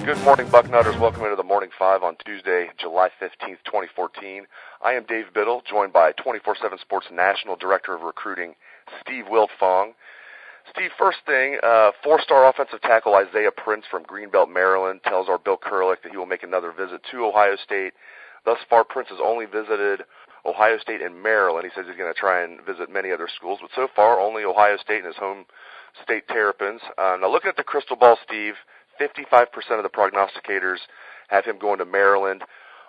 Good morning, Bucknutters. Welcome into the Morning Five on Tuesday, July 15th, 2014. I am Dave Biddle, joined by 24/7 Sports National Director of Recruiting, Steve Wiltfong. Steve, first thing, four-star offensive tackle Isaiah Prince from Greenbelt, Maryland, tells our Bill Kurlick that he will make another visit to Ohio State. Thus far, Prince has only visited Ohio State and Maryland. He says he's going to try and visit many other schools, but so far only Ohio State and his home state Terrapins. Now, looking at the crystal ball, Steve, 55% of the prognosticators have him going to Maryland,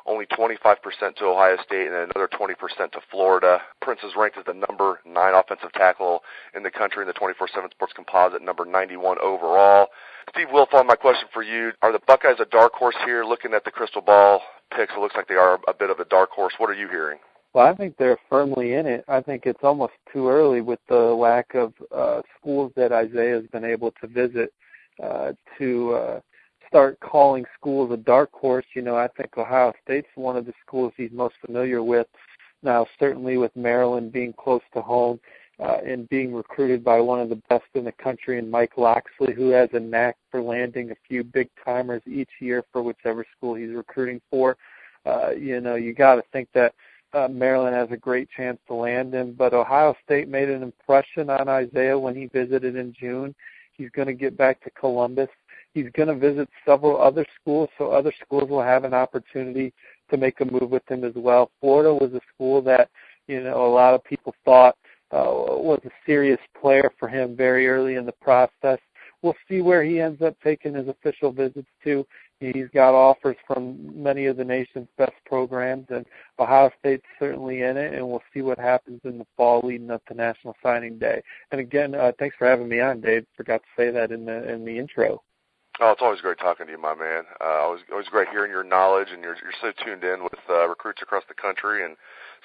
only 25% to Ohio State, and another 20% to Florida. Prince is ranked as the number 9 offensive tackle in the country in the 24/7 Sports Composite, number 91 overall. Steve Wiltfong, my question for you, are the Buckeyes a dark horse here? Looking at the crystal ball picks, it looks like they are a bit of a dark horse. What are you hearing? Well, I think they're firmly in it. I think it's almost too early with the lack of schools that Isaiah has been able to visit to start calling schools a dark horse. You know, I think Ohio State's one of the schools he's most familiar with. Now, certainly with Maryland being close to home and being recruited by one of the best in the country, and Mike Loxley, who has a knack for landing a few big-timers each year for whichever school he's recruiting for. You know, you got to think that Maryland has a great chance to land him. But Ohio State made an impression on Isaiah when he visited in June. He's going to get back to Columbus. He's going to visit several other schools, so other schools will have an opportunity to make a move with him as well. Florida was a school that, you know, a lot of people thought was a serious player for him very early in the process. We'll see where he ends up taking his official visits to. He's got offers from many of the nation's best programs, and Ohio State's certainly in it, and we'll see what happens in the fall leading up to National Signing Day. And again, thanks for having me on, Dave. Forgot to say that in the intro. Oh, it's always great talking to you, my man. Always great hearing your knowledge, and you're so tuned in with recruits across the country. And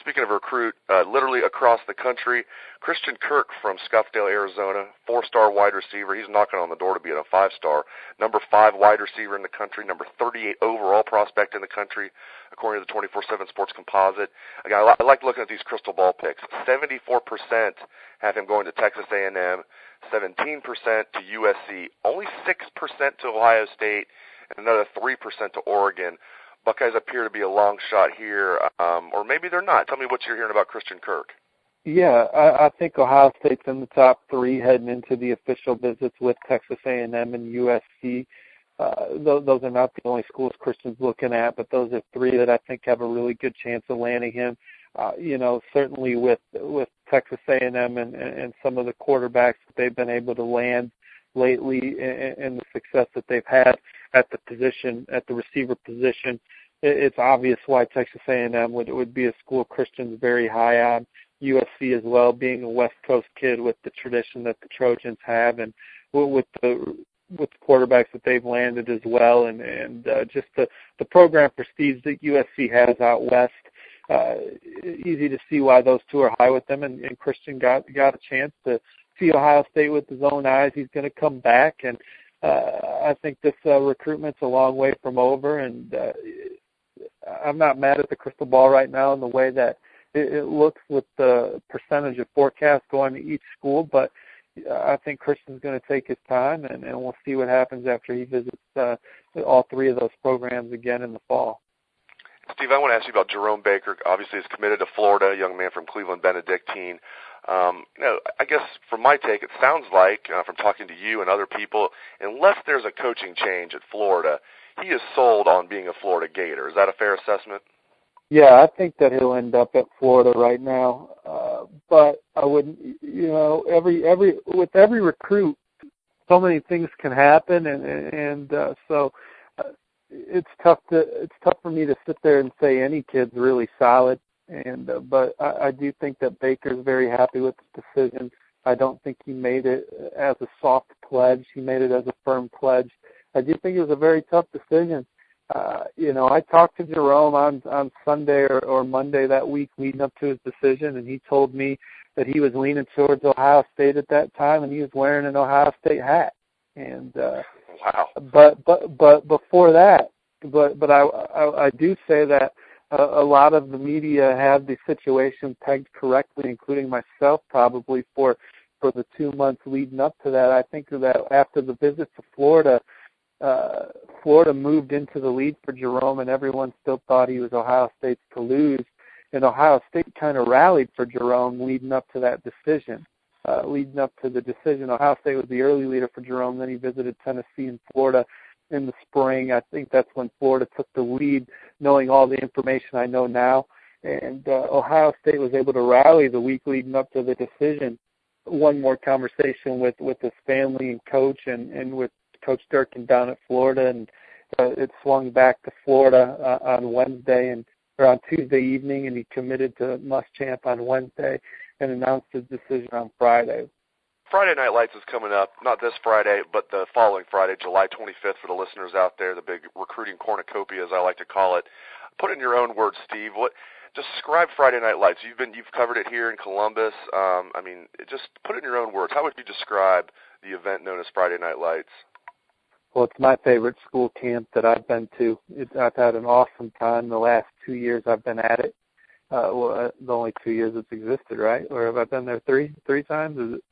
speaking of recruit, literally across the country, Christian Kirk from Scottsdale, Arizona, 4-star wide receiver. He's knocking on the door to be at a 5-star. Number 5 wide receiver in the country, number 38 overall prospect in the country, according to the 24/7 Sports Composite. Again, I like looking at these crystal ball picks. 74% have him going to Texas A&M, 17% to USC, only 6% to Ohio State, and another 3% to Oregon. Buckeyes appear to be a long shot here, or maybe they're not. Tell me what you're hearing about Christian Kirk. Yeah, I think Ohio State's in the top 3 heading into the official visits with Texas A&M and USC. Those are not the only schools Christian's looking at, but those are 3 that I think have a really good chance of landing him. You know, certainly with Texas A&M and some of the quarterbacks that they've been able to land lately and the success that they've had at the position, at the receiver position, it's obvious why Texas A&M would be a school Christian's very high on. USC as well, being a West Coast kid with the tradition that the Trojans have, and with the quarterbacks that they've landed as well, and just the program prestige that USC has out west. Easy to see why those 2 are high with them, and Christian got a chance to see Ohio State with his own eyes. He's going to come back, and I think this recruitment's a long way from over, and I'm not mad at the crystal ball right now in the way that it looks with the percentage of forecast going to each school, but I think Christian's going to take his time, and we'll see what happens after he visits all 3 of those programs again in the fall. Steve, I want to ask you about Jerome Baker. Obviously, he's committed to Florida, a young man from Cleveland Benedictine. You know, I guess from my take, it sounds like, from talking to you and other people, unless there's a coaching change at Florida, he is sold on being a Florida Gator. Is that a fair assessment? Yeah, I think that he'll end up at Florida right now. But I wouldn't, you know, with every recruit, so many things can happen, and so it's tough for me to sit there and say any kid's really solid. And but I do think that Baker's very happy with the decision. I don't think he made it as a soft pledge. He made it as a firm pledge. I do think it was a very tough decision. I talked to Jerome on Sunday or Monday that week leading up to his decision, and he told me that he was leaning towards Ohio State at that time, and he was wearing an Ohio State hat. And wow. But before that, but I do say that a lot of the media have the situation pegged correctly, including myself probably for the 2 months leading up to that. I think that after the visit to Florida, Florida moved into the lead for Jerome, and everyone still thought he was Ohio State's to lose. And Ohio State kind of rallied for Jerome leading up to that decision. Leading up to the decision, Ohio State was the early leader for Jerome. Then he visited Tennessee and Florida in the spring. I think that's when Florida took the lead, knowing all the information I know now. And Ohio State was able to rally the week leading up to the decision. One more conversation with his family and coach and with Coach Durkin down at Florida, and it swung back to Florida on Wednesday or on Tuesday evening, and he committed to Muschamp on Wednesday and announced his decision on Friday. Friday Night Lights is coming up, not this Friday, but the following Friday, July 25th, for the listeners out there, the big recruiting cornucopia, as I like to call it. Put it in your own words, Steve. Describe Friday Night Lights. You've covered it here in Columbus. Just put it in your own words. How would you describe the event known as Friday Night Lights? Well, it's my favorite school camp that I've been to. I've had an awesome time the last 2 years I've been at it. The only 2 years it's existed, right? Or have I been there three times? Is it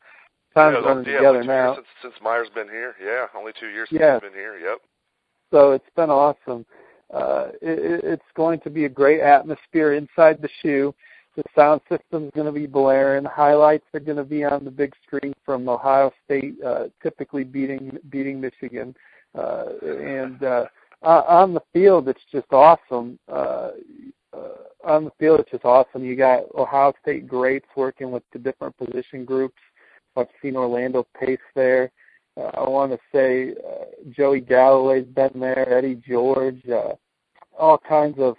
time's running together now? Since Meyer's been here, yeah, only 2 years since he's been here. Yep. So it's been awesome. It's going to be a great atmosphere inside the shoe. The sound system's going to be blaring. Highlights are going to be on the big screen from Ohio State, typically beating Michigan. And on the field, it's just awesome. On the field, it's just awesome. You got Ohio State greats working with the different position groups. I've seen Orlando Pace there. I want to say Joey Galloway's been there, Eddie George, all kinds of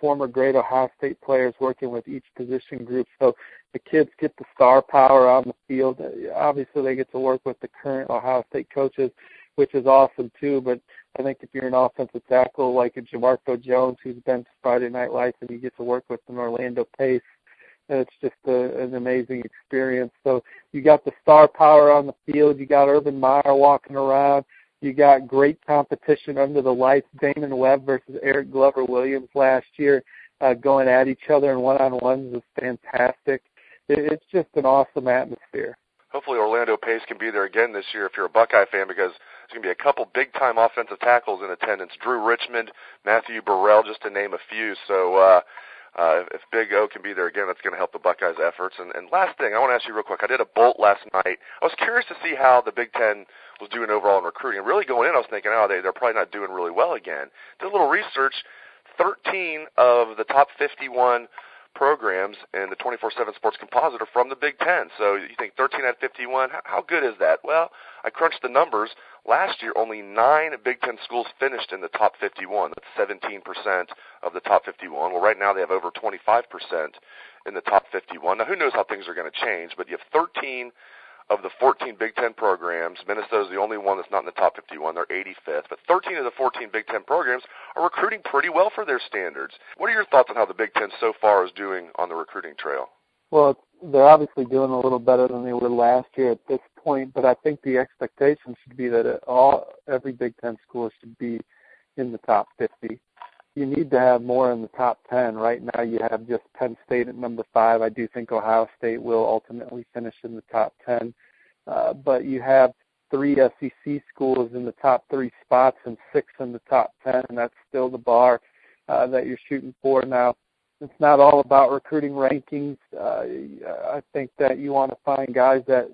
former great Ohio State players working with each position group. So the kids get the star power on the field. Obviously, they get to work with the current Ohio State coaches, which is awesome too. But I think if you're an offensive tackle like a Jamarco Jones, who's been to Friday Night Lights, and you get to work with an Orlando Pace, it's just an amazing experience. So you got the star power on the field. You got Urban Meyer walking around. You got great competition under the lights. Damon Webb versus Eric Glover-Williams last year going at each other in one-on-ones was fantastic. It's just an awesome atmosphere. Hopefully Orlando Pace can be there again this year if you're a Buckeye fan, because there's going to be a couple big-time offensive tackles in attendance. Drew Richmond, Matthew Burrell, just to name a few. So if Big O can be there again, that's going to help the Buckeyes' efforts. And last thing, I want to ask you real quick. I did a bolt last night. I was curious to see how the Big Ten was doing overall in recruiting. And really going in, I was thinking, they're probably not doing really well again. Did a little research. 13 of the top 51 programs in the 24/7 Sports Composite are from the Big Ten. So you think 13 out of 51, how good is that? Well, I crunched the numbers. Last year, only 9 Big Ten schools finished in the top 51. That's 17% of the top 51. Well, right now they have over 25% in the top 51. Now, who knows how things are going to change, but you have 13 of the 14 Big Ten programs. Minnesota's the only one that's not in the top 51. They're 85th. But 13 of the 14 Big Ten programs are recruiting pretty well for their standards. What are your thoughts on how the Big Ten so far is doing on the recruiting trail? Well, they're obviously doing a little better than they were last year at this point, but I think the expectation should be that every Big Ten school should be in the top 50. You need to have more in the top 10. Right now you have just Penn State at number 5. I do think Ohio State will ultimately finish in the top 10. But you have 3 SEC schools in the top 3 spots and 6 in the top 10, and that's still the bar that you're shooting for. Now, it's not all about recruiting rankings. I think that you want to find guys that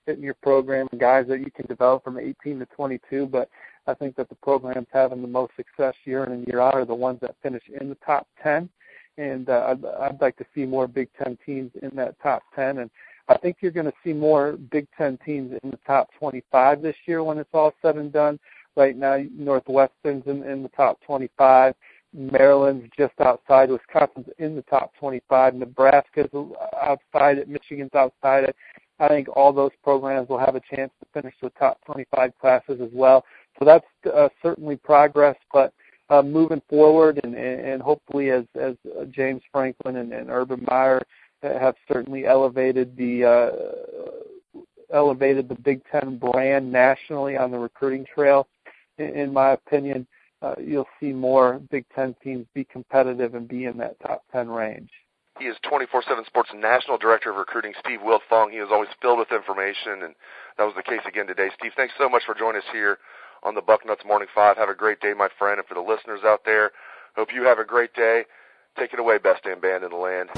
fit in your program and guys that you can develop from 18 to 22, but I think that the programs having the most success year in and year out are the ones that finish in the top 10, and I'd like to see more Big Ten teams in that top 10, and I think you're going to see more Big Ten teams in the top 25 this year when it's all said and done. Right now, Northwestern's in the top 25. Maryland's just outside. Wisconsin's in the top 25. Nebraska's outside it. Michigan's outside it. I think all those programs will have a chance to finish the top 25 classes as well. So that's certainly progress, but moving forward and hopefully as James Franklin and Urban Meyer have certainly elevated the Big Ten brand nationally on the recruiting trail, in my opinion, you'll see more Big Ten teams be competitive and be in that top 10 range. He is 24/7 Sports National Director of Recruiting, Steve Wiltfong. He is always filled with information, and that was the case again today. Steve, thanks so much for joining us here on the Bucknuts Morning 5. Have a great day, my friend, and for the listeners out there, hope you have a great day. Take it away, best damn band in the land.